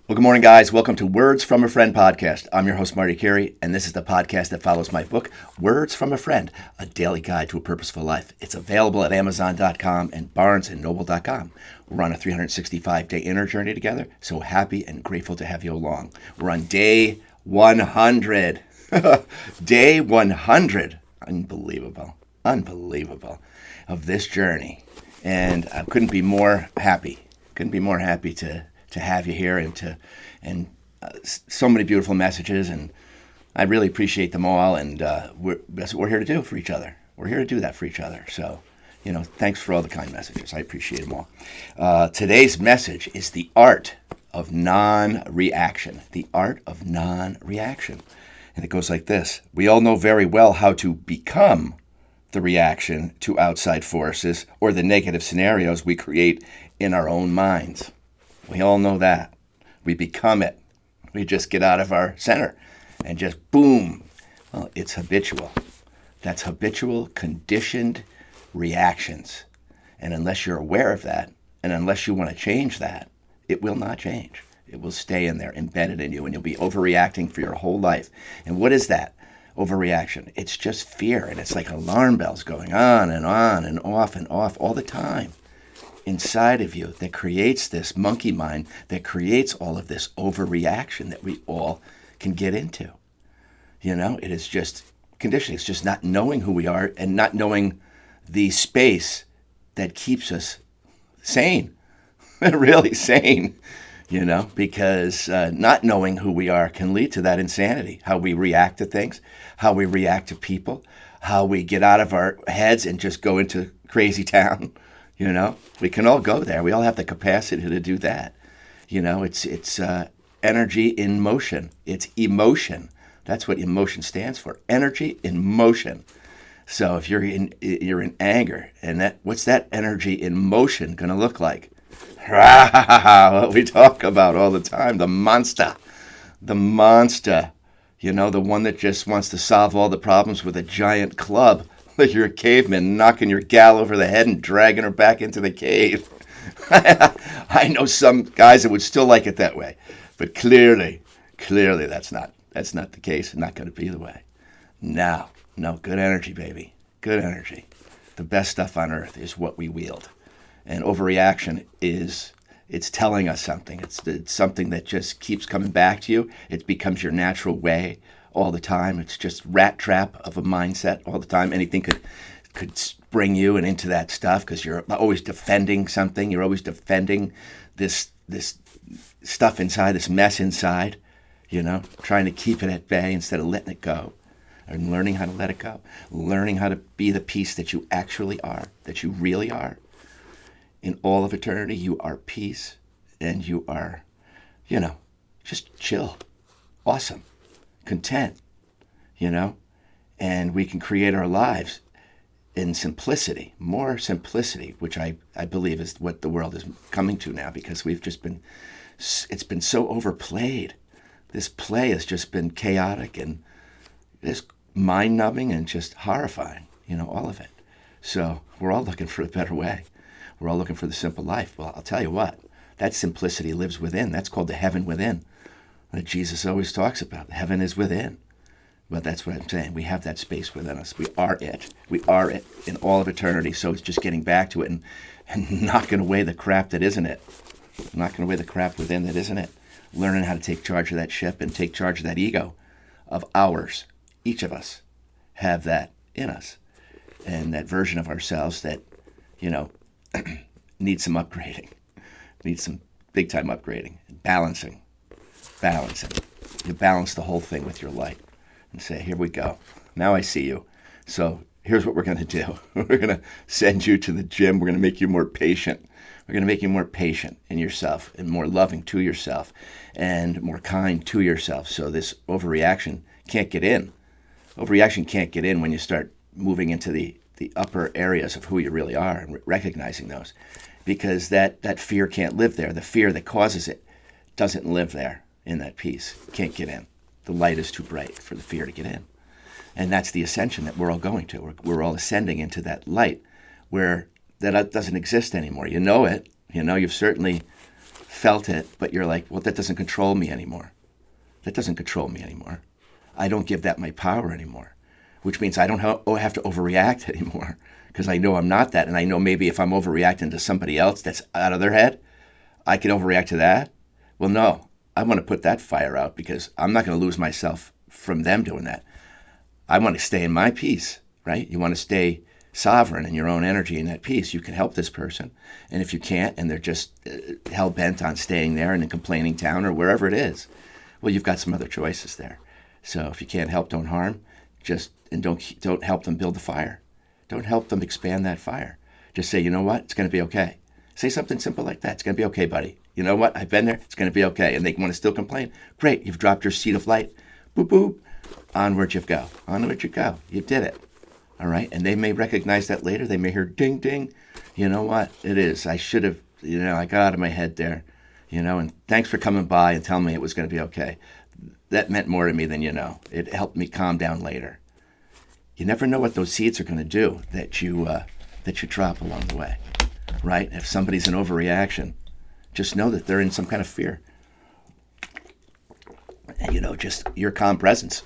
Well, good morning, guys. Welcome to Words from a Friend podcast. I'm your host, Marty Carey, and this is the podcast that follows my book, Words from a Friend, a daily guide to a purposeful life. It's available at Amazon.com and BarnesandNoble.com. We're on a 365-day inner journey together, so happy and grateful to have you along. We're on day 100. Day 100. Unbelievable of this journey. And I couldn't be more happy. To have you here and so many beautiful messages, and I really appreciate them all. And that's what we're here to do for each other. We're here to do that for each other. So, thanks for all the kind messages. I appreciate them all. Today's message is the art of non-reaction. The art of non-reaction, and it goes like this: we all know very well how to become the reaction to outside forces or the negative scenarios we create in our own minds. We all know that. We become it. We just get out of our center and just boom. Well, it's habitual. That's habitual, conditioned reactions. And unless you're aware of that, and unless you want to change that, it will not change. It will stay in there, embedded in you, and you'll be overreacting for your whole life. And what is that? Overreaction. It's just fear, and it's like alarm bells going on and off all the time inside of you that creates this monkey mind that creates all of this overreaction that we all can get into. It is just conditioning. It's just not knowing who we are and not knowing the space that keeps us sane, really sane, because not knowing who we are can lead to that insanity, how we react to things, how we react to people, how we get out of our heads and just go into crazy town. We can all go there. We all have the capacity to do that. It's energy in motion. It's emotion. That's what emotion stands for. Energy in motion. So if you're in anger, and what's that energy in motion going to look like? What we talk about all the time, the monster. The one that just wants to solve all the problems with a giant club. Like you're a caveman knocking your gal over the head and dragging her back into the cave. I know some guys that would still like it that way, but clearly that's not the case. Not going to be the way. No, good energy, baby. Good energy. The best stuff on earth is what we wield, and overreaction it's telling us something. It's something that just keeps coming back to you. It becomes your natural way all the time. It's just rat trap of a mindset all the time. Anything could bring you and into that stuff because you're always defending something. You're always defending this stuff inside, this mess inside, trying to keep it at bay instead of letting it go and learning how to let it go, learning how to be the peace that you actually are, that you really are. In all of eternity, you are peace, and you are, just chill, awesome, content, and we can create our lives in simplicity, more simplicity, which I believe is what the world is coming to now, because it's been so overplayed. This play has just been chaotic and just mind-numbing and just horrifying, all of it. So we're all looking for a better way. We're all looking for the simple life. Well, I'll tell you what, that simplicity lives within. That's called the heaven within that Jesus always talks about. Heaven is within. But that's what I'm saying. We have that space within us. We are it. We are it in all of eternity. So it's just getting back to it and knocking away the crap that isn't it. Knocking away the crap within that isn't it. Learning how to take charge of that ship and take charge of that ego of ours. Each of us have that in us. And that version of ourselves that, needs some upgrading. Needs some big time upgrading. Balancing. You balance the whole thing with your light. And say, here we go. Now I see you. So here's what we're going to do. We're going to send you to the gym. We're going to make you more patient. We're going to make you more patient in yourself and more loving to yourself and more kind to yourself. So this overreaction can't get in. Overreaction can't get in when you start moving into the upper areas of who you really are and recognizing those, because that fear can't live there. The fear that causes it doesn't live there in that peace. Can't get in. The light is too bright for the fear to get in. And that's the ascension that we're all going to. We're all ascending into that light where that doesn't exist anymore. You know it. You've certainly felt it, but you're like, well, that doesn't control me anymore. That doesn't control me anymore. I don't give that my power anymore, which means I don't have to overreact anymore because I know I'm not that. And I know maybe if I'm overreacting to somebody else that's out of their head, I can overreact to that. Well, no, I want to put that fire out because I'm not going to lose myself from them doing that. I want to stay in my peace, right? You want to stay sovereign in your own energy and that peace. You can help this person. And if you can't, and they're just hell-bent on staying there in a complaining town or wherever it is, well, you've got some other choices there. So if you can't help, don't harm. And don't help them build the fire. Don't help them expand that fire. Just say, you know what? It's going to be okay. Say something simple like that. It's going to be okay, buddy. You know what? I've been there. It's going to be okay. And they want to still complain. Great. You've dropped your seed of light. Boop, boop. Onward you go. Onward you go. You did it. All right? And they may recognize that later. They may hear ding, ding. You know what? It is. I should have, I got out of my head there. And thanks for coming by and telling me it was going to be okay. That meant more to me than you know. It helped me calm down later. You never know what those seeds are going to do that you drop along the way, right? If somebody's in overreaction, just know that they're in some kind of fear. And, just your calm presence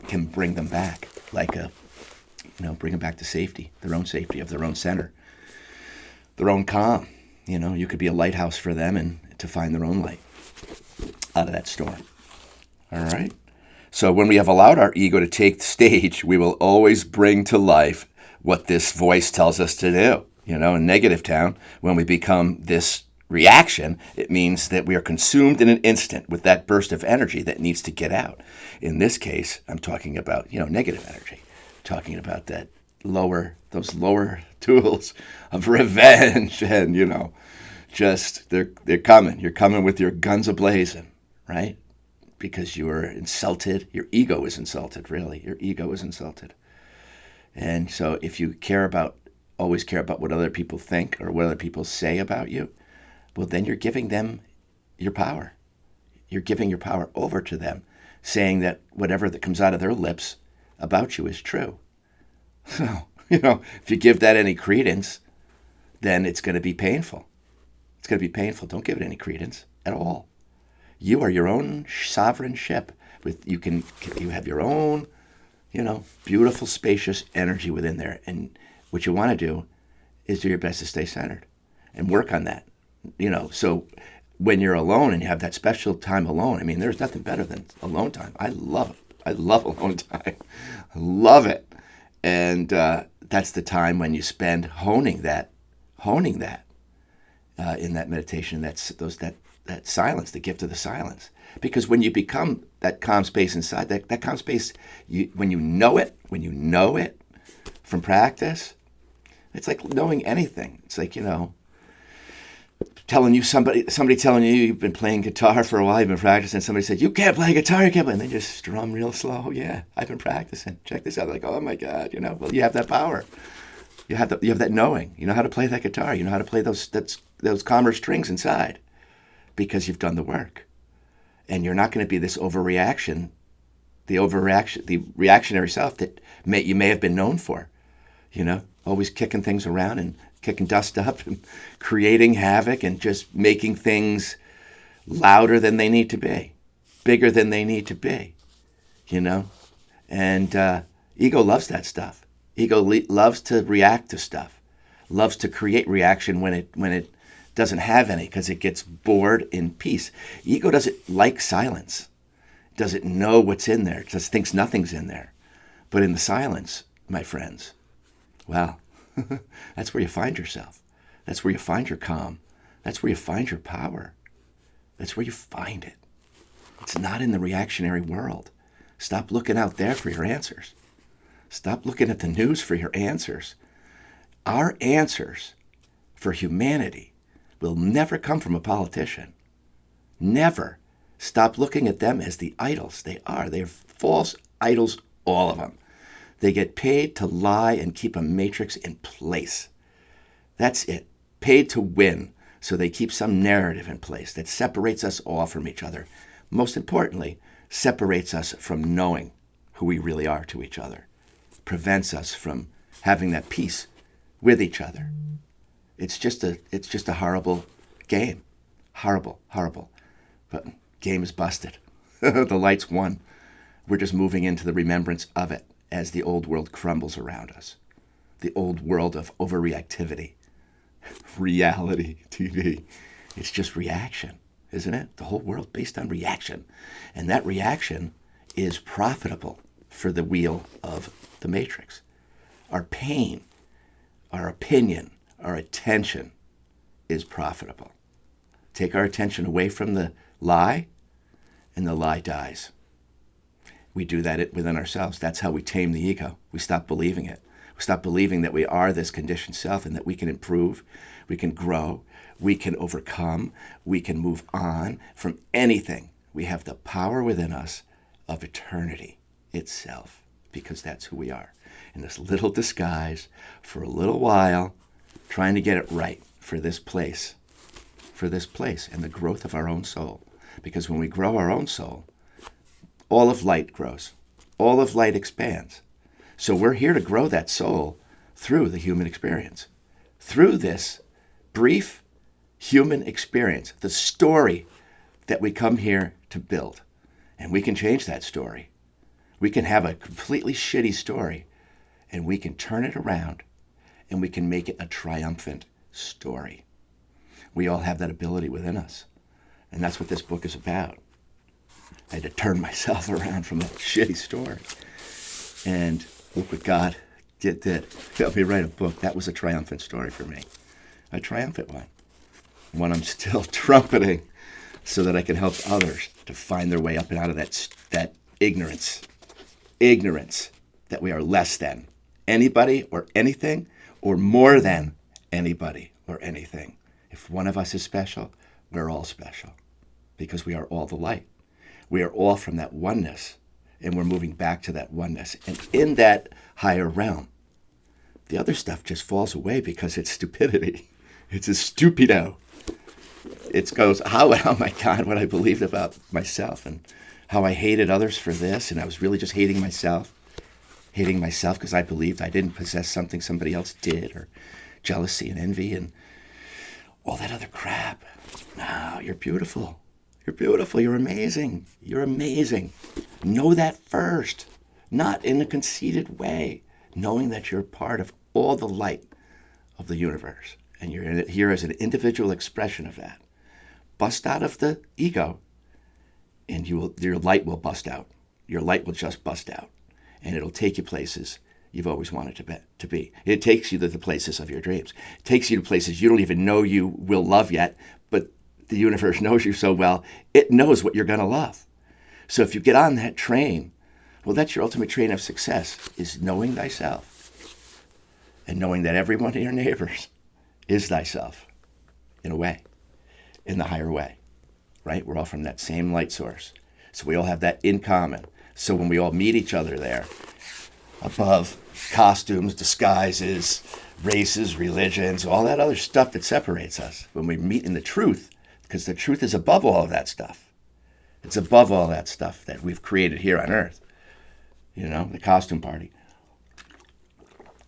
can bring them back, bring them back to safety, their own safety of their own center, their own calm. You could be a lighthouse for them and to find their own light out of that storm. All right. So when we have allowed our ego to take the stage, we will always bring to life what this voice tells us to do. In Negative Town, when we become this reaction, it means that we are consumed in an instant with that burst of energy that needs to get out. In this case, I'm talking about, negative energy, talking about those lower tools of revenge and, just they're coming. You're coming with your guns a-blazing, right? Because you were insulted. Your ego is insulted, really. Your ego is insulted. And so if you always care about what other people think or what other people say about you, well, then you're giving them your power. You're giving your power over to them, saying that whatever that comes out of their lips about you is true. So, if you give that any credence, then it's going to be painful. It's going to be painful. Don't give it any credence at all. You are your own sovereign ship. You have your own, beautiful, spacious energy within there. And what you want to do is do your best to stay centered and work on that. So when you're alone and you have that special time alone, there's nothing better than alone time. I love it. I love alone time. I love it. And that's the time when you spend honing that in that meditation. That silence, the gift of the silence. Because when you become that calm space inside, that calm space, when you know it from practice, it's like knowing anything. It's like, telling you somebody telling you you've been playing guitar for a while, you've been practicing, somebody said, you can't play guitar, you can't play, and they just strum real slow. Oh, yeah, I've been practicing. Check this out. Like, oh my God, well, you have that power. You have that knowing. You know how to play that guitar. You know how to play those calmer strings inside. Because you've done the work. And you're not going to be this the reactionary self that you may have been known for, always kicking things around and kicking dust up and creating havoc and just making things louder than they need to be, bigger than they need to be, and ego loves that stuff. Ego loves to react to stuff, loves to create reaction when it doesn't have any because it gets bored in peace. Ego doesn't like silence. Doesn't know what's in there. It just thinks nothing's in there. But in the silence, my friends, wow, that's where you find yourself. That's where you find your calm. That's where you find your power. That's where you find it. It's not in the reactionary world. Stop looking out there for your answers. Stop looking at the news for your answers. Our answers for humanity will never come from a politician. Never. Stop looking at them as the idols they are. They're false idols, all of them. They get paid to lie and keep a matrix in place. That's it. Paid to win. So they keep some narrative in place that separates us all from each other. Most importantly, separates us from knowing who we really are to each other. Prevents us from having that peace with each other. It's just a horrible game. Horrible, horrible. But game is busted. The light's won. We're just moving into the remembrance of it as the old world crumbles around us. The old world of overreactivity. Reality TV. It's just reaction, isn't it? The whole world based on reaction. And that reaction is profitable for the wheel of the matrix. Our pain, our opinion, our attention is profitable. Take our attention away from the lie, and the lie dies. We do that within ourselves. That's how we tame the ego. We stop believing it. We stop believing that we are this conditioned self and that we can improve, we can grow, we can overcome, we can move on from anything. We have the power within us of eternity itself, because that's who we are. In this little disguise, for a little while, trying to get it right for this place and the growth of our own soul. Because when we grow our own soul, all of light grows. All of light expands. So we're here to grow that soul through the human experience. Through this brief human experience, the story that we come here to build. And we can change that story. We can have a completely shitty story, and we can turn it around, and we can make it a triumphant story. We all have that ability within us. And that's what this book is about. I had to turn myself around from that shitty story. And look what God did. Help me write a book. That was a triumphant story for me. A triumphant one. One I'm still trumpeting so that I can help others to find their way up and out of that ignorance. Ignorance that we are less than anybody or anything, or more than anybody or anything. If one of us is special, we're all special, because we are all the light. We are all from that oneness, and we're moving back to that oneness. And in that higher realm, the other stuff just falls away because it's stupidity. It's a stupido. It goes, oh my God, what I believed about myself and how I hated others for this. And I was really just hating myself because I believed I didn't possess something somebody else did, or jealousy and envy and all that other crap. No, you're beautiful. You're beautiful. You're amazing. You're amazing. Know that first, not in a conceited way, knowing that you're part of all the light of the universe. And you're here as an individual expression of that. Bust out of the ego, and your light will bust out. Your light will just bust out. And it'll take you places you've always wanted to be. It takes you to the places of your dreams. It takes you to places you don't even know you will love yet, but the universe knows you so well, it knows what you're going to love. So if you get on that train, well, that's your ultimate train of success, is knowing thyself and knowing that every one of your neighbors is thyself, in a way, in the higher way, right? We're all from that same light source. So we all have that in common. So when we all meet each other there, above costumes, disguises, races, religions, all that other stuff that separates us, when we meet in the truth, because the truth is above all of that stuff. It's above all that stuff that we've created here on Earth. You know, the costume party.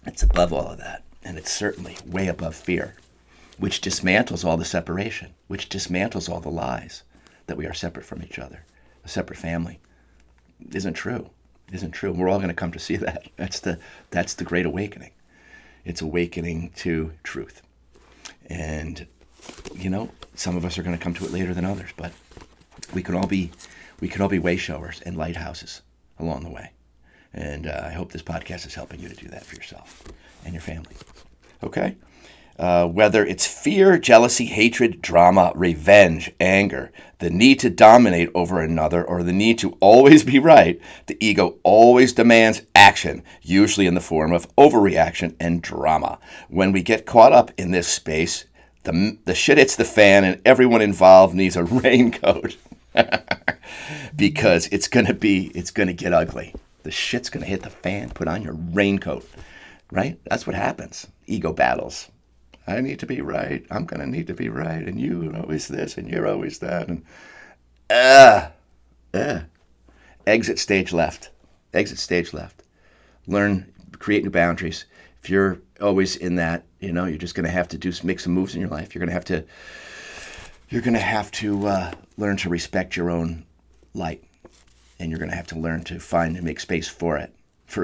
It's above all of that. And it's certainly way above fear, which dismantles all the separation, which dismantles all the lies that we are separate from each other, a separate family. Isn't true. We're all going to come to see that. That's the great awakening. It's awakening to truth. And, you know, some of us are going to come to it later than others, but we could all be way showers and lighthouses along the way. And I hope this podcast is helping you to do that for yourself and your family. Okay? Whether it's fear, jealousy, hatred, drama, revenge, anger, the need to dominate over another, or the need to always be right, the ego always demands action, usually in the form of overreaction and drama. When we get caught up in this space, the shit hits the fan and everyone involved needs a raincoat. Because it's going to get ugly. The shit's going to hit the fan. Put on your raincoat. Right? That's what happens. Ego battles. I need to be right. I'm going to need to be right. And you're always this and you're always that. And exit stage left. Learn, create new boundaries. If you're always in that, you know, you're just going to have to make some moves in your life. You're going to have to you're going to have to learn to respect your own light. And you're going to have to learn to find and make space for it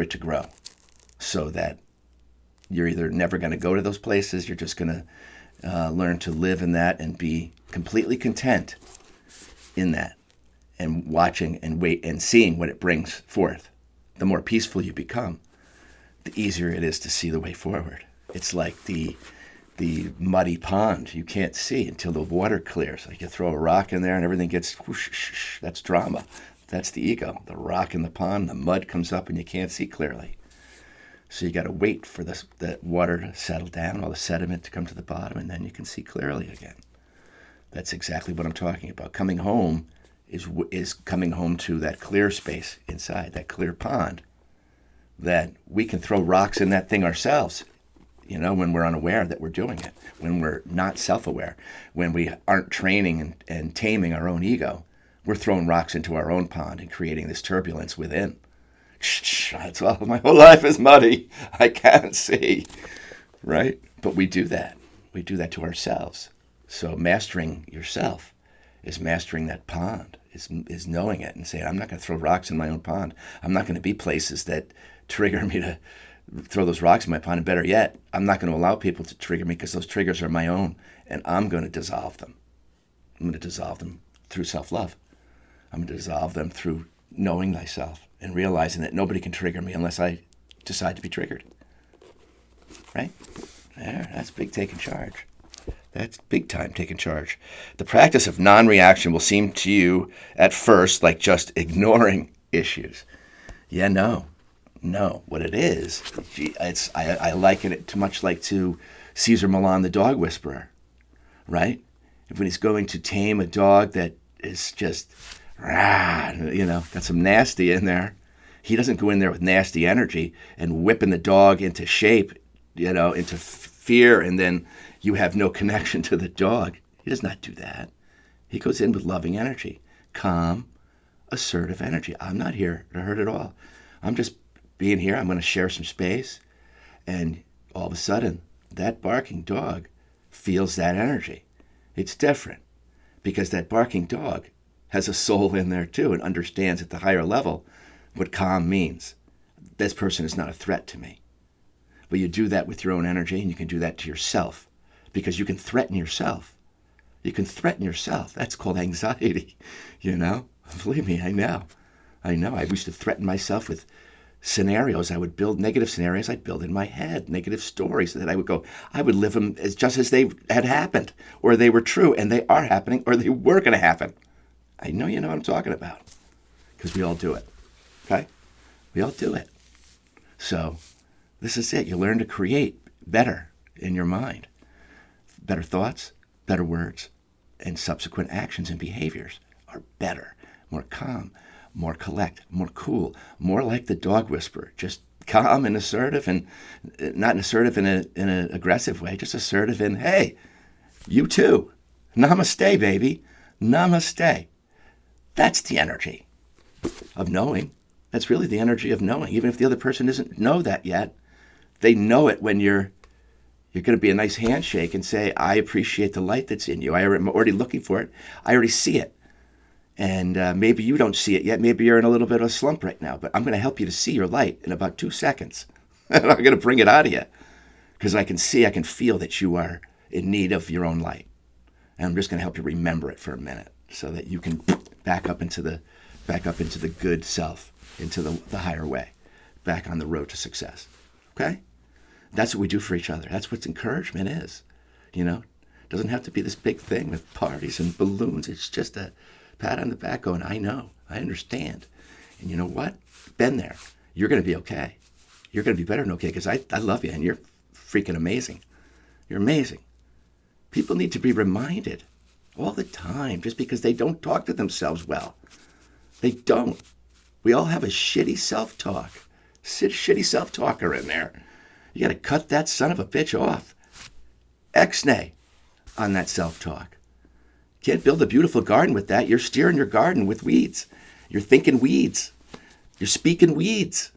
to grow. So that you're either never going to go to those places, you're just going to learn to live in that and be completely content in that, and watching and wait and seeing what it brings forth. The more peaceful you become, the easier it is to see the way forward. It's like the muddy pond you can't see until the water clears. Like you throw a rock in there and everything gets whoosh, that's drama. That's the ego. The rock in the pond, the mud comes up and you can't see clearly. So you got to wait for that water to settle down, all the sediment to come to the bottom, and then you can see clearly again. That's exactly what I'm talking about. Coming home is coming home to that clear space inside, that clear pond, that we can throw rocks in that thing ourselves, when we're unaware that we're doing it, when we're not self-aware, when we aren't training and taming our own ego. We're throwing rocks into our own pond and creating this turbulence within. That's all. My whole life is muddy. I can't see, right? But we do that. We do that to ourselves. So mastering yourself is mastering that pond, is knowing it and saying, I'm not going to throw rocks in my own pond. I'm not going to be places that trigger me to throw those rocks in my pond. And better yet, I'm not going to allow people to trigger me because those triggers are my own, and I'm going to dissolve them. I'm going to dissolve them through self-love. I'm going to dissolve them through knowing thyself and realizing that nobody can trigger me unless I decide to be triggered. Right? There, that's big taking charge. That's big time taking charge. The practice of non-reaction will seem to you at first like just ignoring issues. Yeah, no. What it is, I liken it too much like to Cesar Millan, the dog whisperer, right? When he's going to tame a dog that is just, got some nasty in there, he doesn't go in there with nasty energy and whipping the dog into shape, into fear, and then you have no connection to the dog. He does not do that. He goes in with loving energy, calm, assertive energy. I'm not here to hurt at all. I'm just being here. I'm going to share some space. And all of a sudden, that barking dog feels that energy. It's different because that barking dog has a soul in there too and understands at the higher level what calm means. This person is not a threat to me. But you do that with your own energy, and you can do that to yourself because you can threaten yourself. You can threaten yourself. That's called anxiety, Believe me, I know. I used to threaten myself with scenarios. I would build negative scenarios. I'd build in my head negative stories that I would live them just as they had happened, or they were true, and they are happening, or they were going to happen. I know you know what I'm talking about because we all do it, okay? We all do it. So this is it. You learn to create better in your mind. Better thoughts, better words, and subsequent actions and behaviors are better, more calm, more collect, more cool, more like the dog whisperer, just calm and assertive, and not assertive in an aggressive way, just assertive in, hey, you too. Namaste, baby. Namaste. That's the energy of knowing. That's really the energy of knowing. Even if the other person doesn't know that yet, they know it when you're going to be a nice handshake and say, I appreciate the light that's in you. I'm already looking for it. I already see it. And maybe you don't see it yet. Maybe you're in a little bit of a slump right now. But I'm going to help you to see your light in about 2 seconds. And I'm going to bring it out of you. Because I can feel that you are in need of your own light. And I'm just going to help you remember it for a minute so that you can back up into the good self, into the higher way, back on the road to success. Okay? That's what we do for each other. That's what encouragement is. It doesn't have to be this big thing with parties and balloons. It's just a pat on the back going, I know, I understand. And you know what? Been there. You're going to be okay. You're going to be better than okay because I love you and you're freaking amazing. You're amazing. People need to be reminded all the time just because they don't talk to themselves well. They don't. We all have a shitty self-talk. Shitty self-talker in there. You got to cut that son of a bitch off. X-nay on that self-talk. Can't build a beautiful garden with that. You're steering your garden with weeds. You're thinking weeds. You're speaking weeds.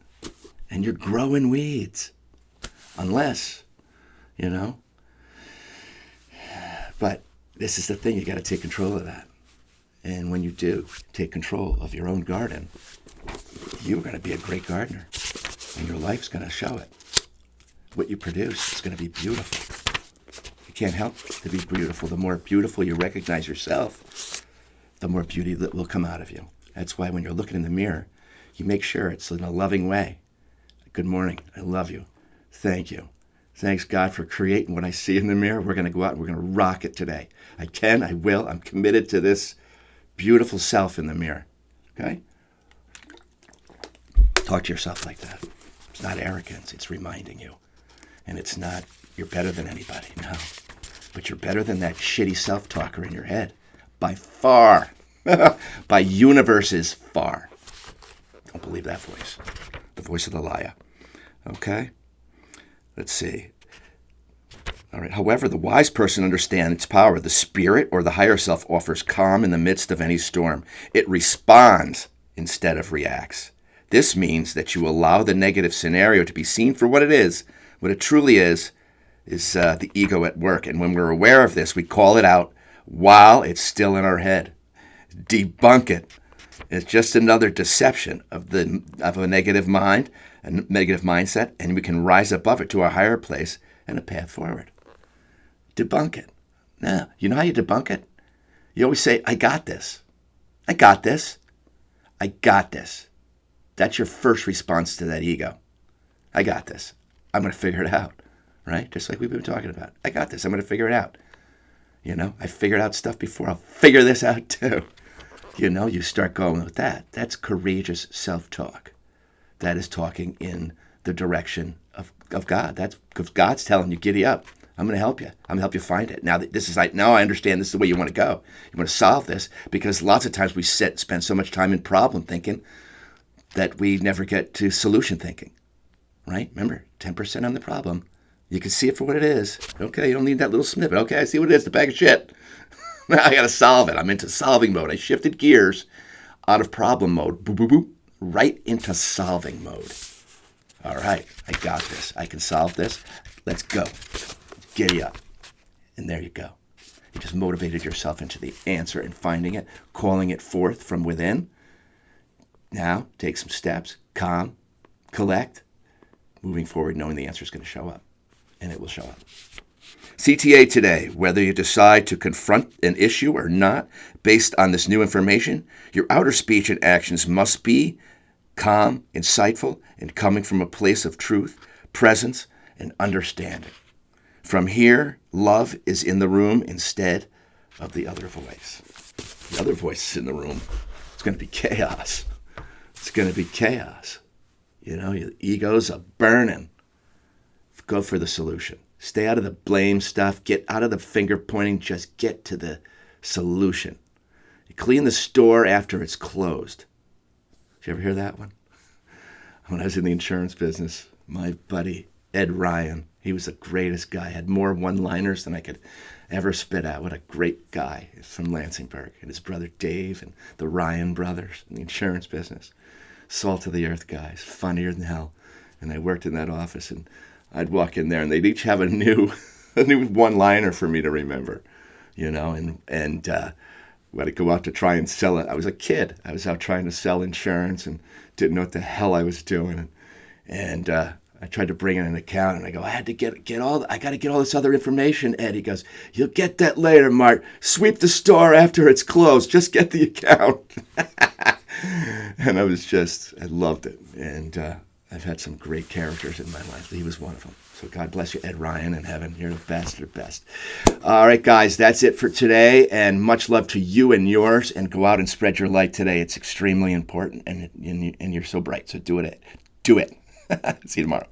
And you're growing weeds. Unless, But this is the thing. You got to take control of that. And when you do take control of your own garden, you're going to be a great gardener. And your life's going to show it. What you produce is going to be beautiful. You can't help to be beautiful. The more beautiful you recognize yourself, the more beauty that will come out of you. That's why when you're looking in the mirror, you make sure it's in a loving way. Good morning. I love you. Thank you. Thanks, God, for creating what I see in the mirror. We're going to go out and we're going to rock it today. I can. I will. I'm committed to this beautiful self in the mirror. Okay? Talk to yourself like that. It's not arrogance. It's reminding you. And it's not, you're better than anybody. No. But you're better than that shitty self-talker in your head. By far. By universes far. Don't believe that voice. The voice of the liar. Okay? Let's see. All right. However, the wise person understands its power. The spirit or the higher self offers calm in the midst of any storm. It responds instead of reacts. This means that you allow the negative scenario to be seen for what it is. What it truly is the ego at work. And when we're aware of this, we call it out while it's still in our head. Debunk it. It's just another deception of a negative mind, a negative mindset, and we can rise above it to a higher place and a path forward. Debunk it. Now, you know how you debunk it? You always say, I got this. I got this. I got this. That's your first response to that ego. I got this. I'm going to figure it out, right? Just like we've been talking about. I got this. I'm going to figure it out. You know, I figured out stuff before. I'll figure this out too. You know, you start going with that. That's courageous self-talk. That is talking in the direction of God. That's because God's telling you, giddy up. I'm going to help you. I'm going to help you find it. Now now I understand this is the way you want to go. You want to solve this because lots of times we spend so much time in problem thinking that we never get to solution thinking, right? Remember, 10% on the problem. You can see it for what it is. Okay, you don't need that little snippet. Okay, I see what it is, the bag of shit. I got to solve it. I'm into solving mode. I shifted gears out of problem mode, boop, boop, boop, right into solving mode. All right, I got this. I can solve this. Let's go. Giddy up. And there you go. You just motivated yourself into the answer and finding it, calling it forth from within. Now, take some steps, calm, collect, moving forward, knowing the answer is going to show up. And it will show up. CTA today, whether you decide to confront an issue or not, based on this new information, your outer speech and actions must be calm, insightful, and coming from a place of truth, presence, and understanding. From here, love is in the room instead of the other voice. The other voice is in the room. It's going to be chaos. It's going to be chaos. You know, your ego's a burning. Go for the solution. Stay out of the blame stuff. Get out of the finger pointing. Just get to the solution. You clean the store after it's closed. Did you ever hear that one? When I was in the insurance business, my buddy Ed Ryan, he was the greatest guy. Had more one-liners than I could ever spit out. What a great guy. He's from Lansingburg. And his brother Dave and the Ryan brothers in the insurance business. Salt of the earth guys. Funnier than hell. And I worked in that office, and I'd walk in there, and they'd each have a new one-liner for me to remember, you know. And when I'd go out to try and sell it, I was a kid. I was out trying to sell insurance and didn't know what the hell I was doing. And I tried to bring in an account, and I go, I got to get all this other information, Ed. He goes, you'll get that later, Mart. Sweep the store after it's closed. Just get the account. And I loved it. And I've had some great characters in my life. He was one of them. So God bless you, Ed Ryan in heaven. You're the best of the best. All right, guys, that's it for today. And much love to you and yours. And go out and spread your light today. It's extremely important. And you're so bright. So do it. Do it. See you tomorrow.